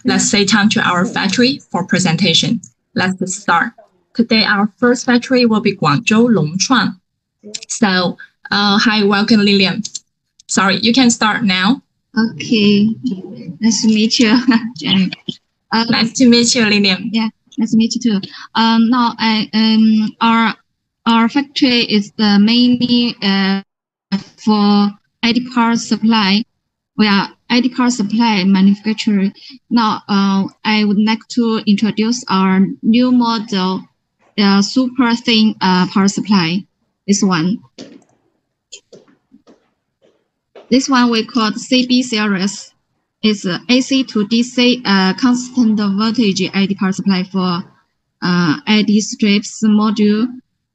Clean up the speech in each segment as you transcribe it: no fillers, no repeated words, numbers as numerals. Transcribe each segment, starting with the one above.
Let's say time to our factory for presentation. Let's start. Today, our first factory will be Guangzhou, Chuang. So, hi, welcome, Lilian. Sorry, you can start now. Okay, nice to meet you, Jenny. Nice to meet you, Lilian. Yeah, nice to meet you too. Now, our factory is mainly for ID card supply. We are ID card supply manufacturer. Now, I would like to introduce our new model, super thin power supply. This one we call CB series. It's AC to DC constant voltage ID power supply for ID strips module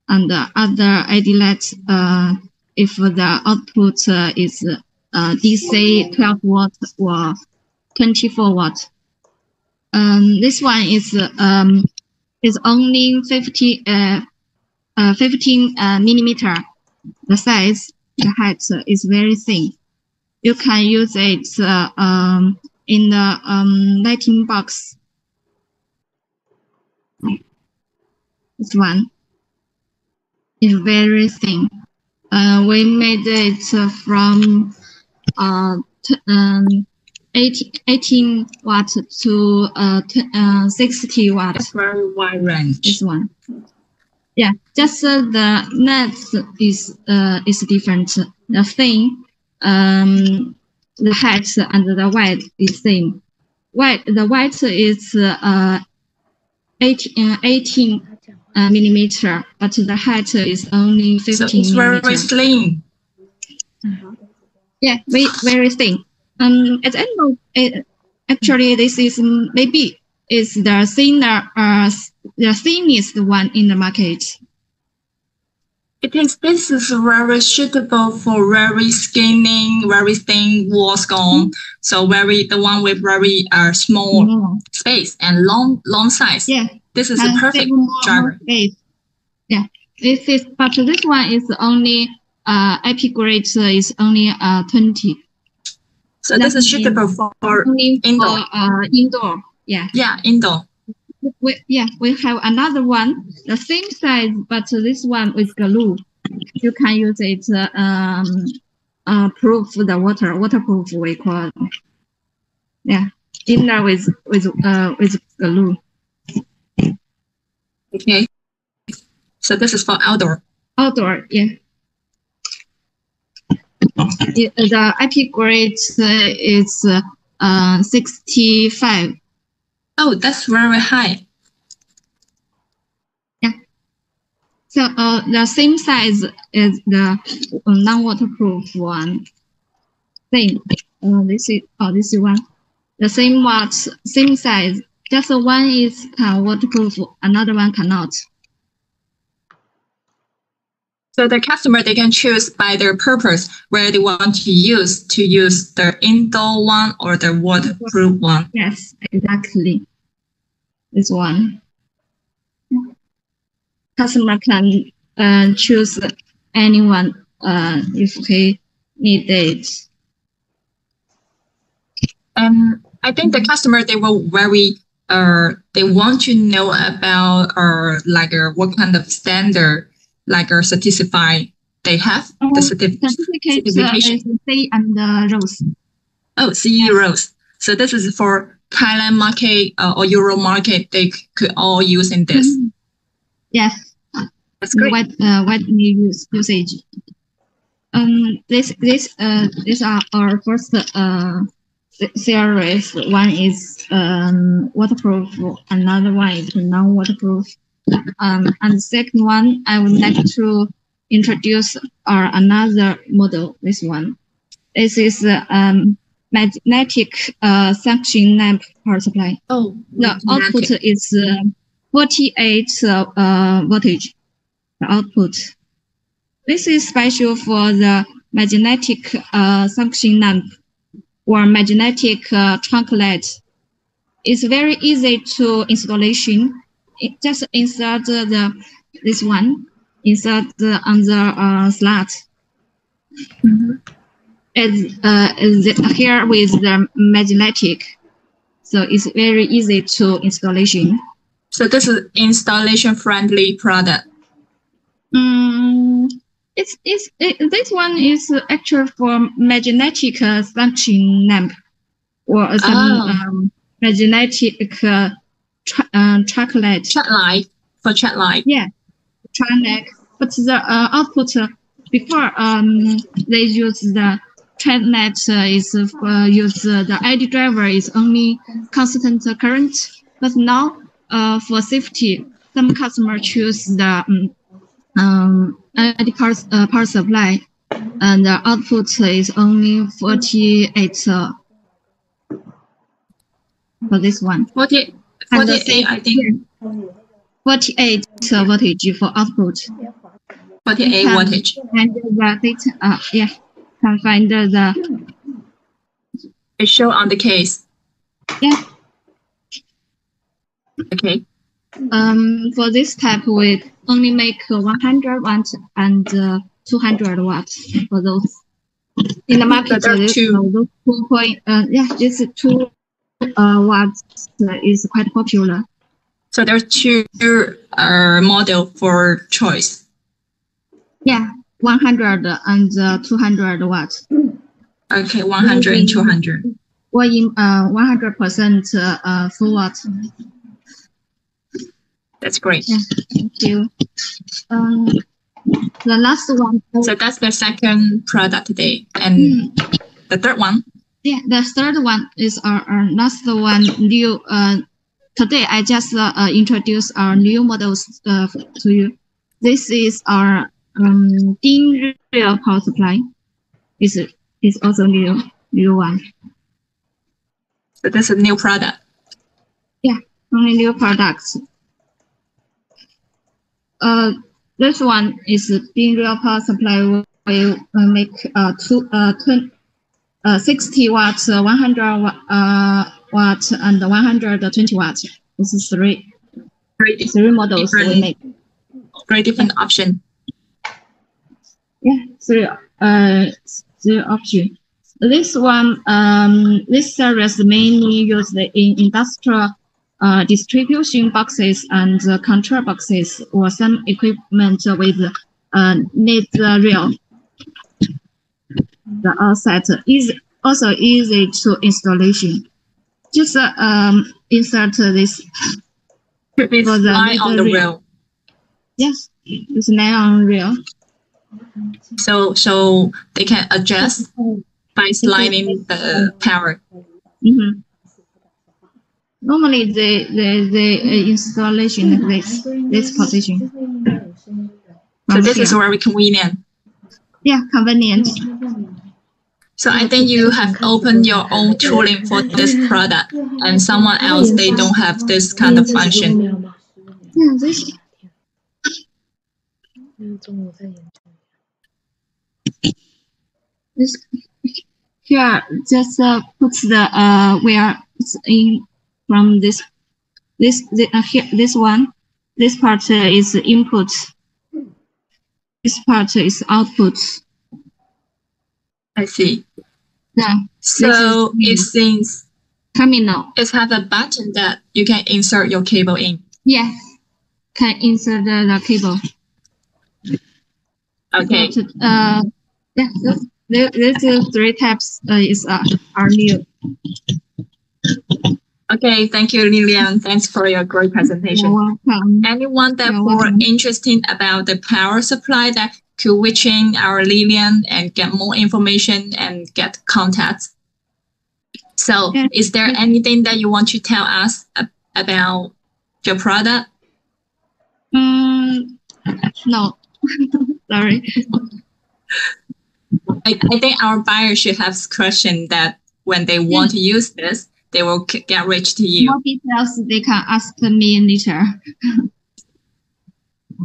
and other ID LED if the output is DC 12 watt or 24 watt. This one is only 15 millimeter. The size, the height is very thin. You can use it in the lighting box. This one is very thin. We made it from 18 watt to 60 watt. That's very wide range. This one. Yeah, just the length is different. The thin, the height and the width is same. The width is 18 millimeter, but the height is only 15 so it's millimeter. Very slim. Yeah, very thin. At the end of actually, this is maybe is the thinner, the thinnest one in the market. This is very suitable for very skinny, very thin walls gone. So the one with very small space and long size. Yeah, this is a perfect driver. Space. Yeah, but this one is only IP grade is only 20. So this is suitable for indoor. Indoor. Yeah. Yeah, indoor. We have another one, the same size, but this one with glue. You can use it proof the waterproof we call it. Yeah, inner with glue. Okay. So this is for outdoor. Outdoor, yeah. The IP grade is 65. Oh, that's very high. Yeah. So the same size as the non-waterproof one. Same. This is one. The same size. Just one is waterproof, another one cannot. So the customer, they can choose by their purpose where they want to use the indoor one or the waterproof one. Yes, exactly. This one. Customer can choose anyone if he need it. I think the customer, they will they want to know about what kind of standard certified they have. The certification is C and Rose. Oh, CE Rose. So this is for Thailand market or Euro market. They could all use in this. Yes, that's great. Widely usage. These are our first series. One is waterproof. Another one is non-waterproof. And the second one, I would like to introduce another model. This one. This is magnetic suction lamp power supply. Oh, the output is 48 voltage. The output. This is special for the magnetic suction lamp or magnetic trunk light. It's very easy to installation. Just insert this one, insert on the slot. Is here with the magnetic. So it's very easy to installation. So this is installation friendly product. This one is actually for magnetic function lamp or some magnetic track light. Track light for track light. Yeah, track light. But the output before they use the track light is use the ID driver is only constant current. But now for safety, some customer choose the ID power supply, and the output is only 48 for this one. 48, I think. 48 voltage for output. 48 voltage. And the data, yeah, can find the. It show on the case. Yeah. Okay. For this type, we only make 100 watts and 200 watts for those. In the market, those 2 watts is quite popular. So there's two model for choice. Yeah, 100 and 200 watts. Okay, 100 and 200. Or in 100% full watt. That's great. Yeah, thank you. The last one. So that's the second product today. And the third one? Yeah, the third one is our last one, new. Today, I just introduced our new models to you. This is our DIN real power supply. Is also new one. So that's a new product. Yeah, only new products. This one is DIN real power supply. We make 60 watts, 100 watts, and 120 watts. This is three models we make. Very different option. Yeah, three option. This one, this series mainly used in industrial distribution boxes and control boxes or some equipment with need rail. The outside is also easy to installation. Just insert this for the line on the rail. Yes, it's line on rail. So they can adjust by sliding the power. Mm-hmm. Normally, the installation this position. So this is very convenient. Yeah, convenient. So I think you have opened your own tooling for this product, and someone else they don't have this kind of function. Yeah, this. Here, just put the where it's in from this here this one. This part is input. This part is output. I see. Yeah. So it seems terminal. It has a button that you can insert your cable in. Yes, can insert the cable. Okay. Yeah, these three types are new. Okay, thank you, Lilian. Thanks for your great presentation. You're welcome. Anyone that were interested about the power supply that could reach in our Lilian and get more information and get contacts. So is there anything that you want to tell us about your product? No, sorry. I think our buyers should have question that when they want to use this, they will get reach to you. More details they can ask me later.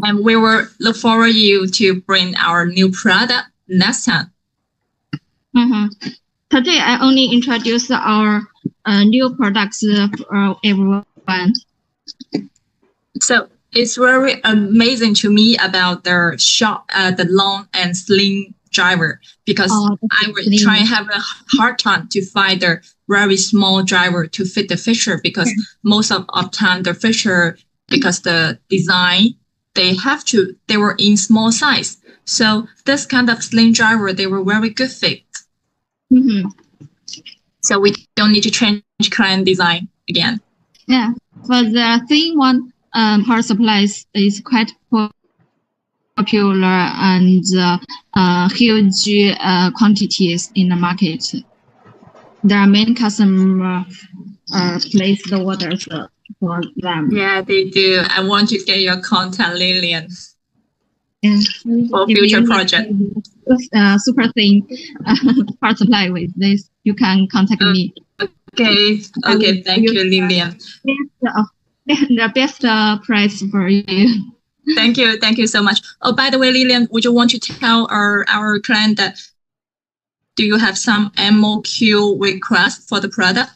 And we will look forward you to bring our new product next time. Today, I only introduced our new products for everyone. So it's very amazing to me about the the long and slim driver, because I would try and have a hard time to find very small driver to fit the feature, because most of time the feature, because the design, they were in small size. So this kind of slim driver, they were very good fit. So we don't need to change client design again. Yeah, for the thin one, power supplies is quite popular and huge quantities in the market. There are many customers place the orders for them. Yeah, they do. I want to get your contact, Lillian, for If future you project. Super thin power supply with this, you can contact me. Okay, thank you, Lillian. The best price for you. Thank you so much. Oh, by the way, Lillian, would you want to tell our client that do you have some MOQ request for the product?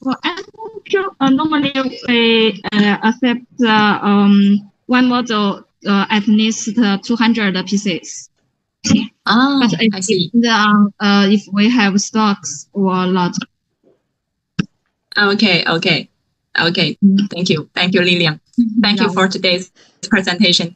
For MOQ, normally we accept one model at least 200 pieces. Oh, but I see. If we have stocks or not. Okay. Thank you, Lillian. Thank you for today's presentation.